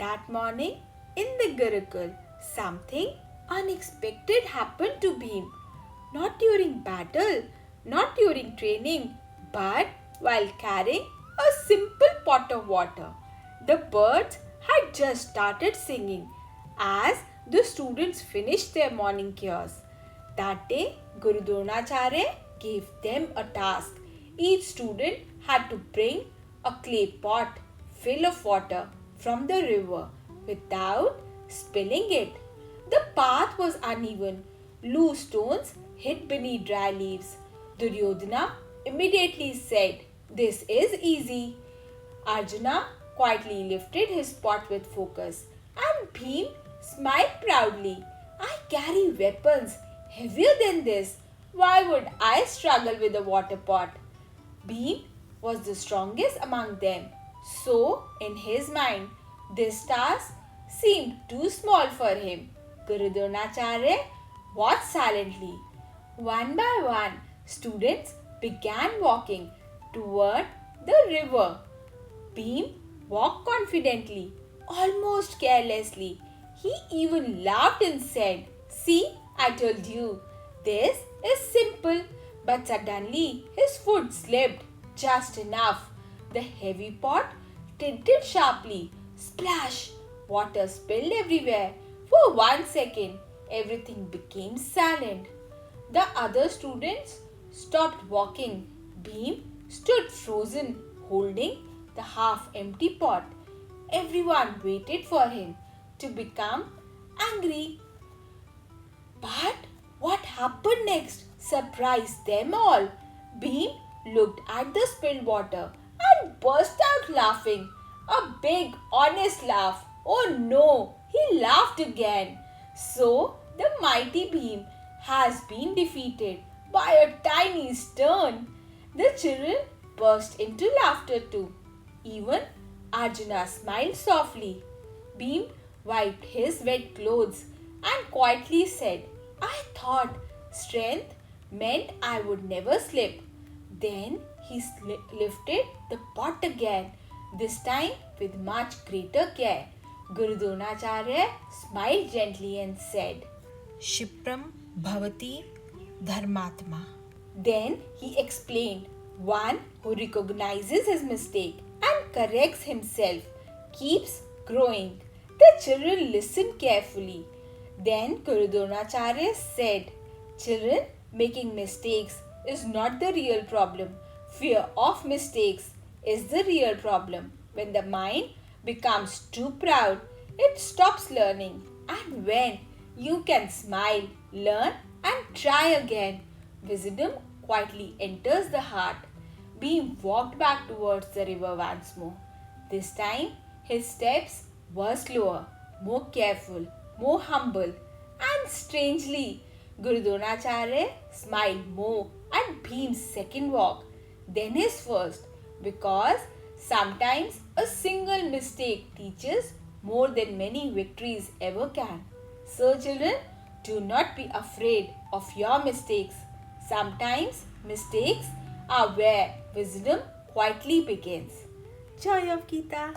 That morning in the Gurukul, something unexpected happened to Bhim. Not during battle, not during training, but while carrying a simple pot of water. The birds had just started singing as the students finished their morning cures. That day, Guru Dronacharya gave them a task. Each student had to bring a clay pot full of water from the river without spilling it. The path was uneven. Loose stones hid beneath dry leaves. Duryodhana immediately said, "This is easy." Arjuna quietly lifted his pot with focus, and Bhim smiled proudly. "I carry weapons heavier than this. Why would I struggle with a water pot?" Bhim was the strongest among them. So, in his mind, this task seemed too small for him. Guru Dronacharya watched silently. One by one, students began walking toward the river. Bhim walked confidently, almost carelessly. He even laughed and said, "See, I told you, this is simple." But suddenly his foot slipped just enough. The heavy pot tilted sharply. Splash! Water spilled everywhere. For 1 second, everything became silent. The other students stopped walking. Bhim stood frozen, holding the half-empty pot. Everyone waited for him to become angry. But what happened next surprised them all. Bhim looked at the spilled water and burst out laughing. A big, honest laugh. Oh no, he laughed again. So, the mighty Bhim has been defeated by a tiny stone. The children burst into laughter too. Even Arjuna smiled softly. Bhim wiped his wet clothes and quietly said, "I thought strength meant I would never slip." Then he lifted the pot again, this time with much greater care. Guru Dronacharya smiled gently and said, "Shipram bhavati dharmatma." Then he explained, one who recognizes his mistake and corrects himself keeps growing. The children listened carefully. Then Guru Dronacharya said, "Children, making mistakes is not the real problem. Fear of mistakes is the real problem. When the mind becomes too proud, it stops learning. And when you can smile, learn and try again, wisdom quietly enters the heart." Bhim walked back towards the river once more. This time, his steps were slower, more careful, more humble, and strangely, Guru Dronacharya smiled more at Bhim's second walk than his first, because sometimes a single mistake teaches more than many victories ever can. So children, do not be afraid of your mistakes. Sometimes mistakes are where wisdom quietly begins. Joy of Gita.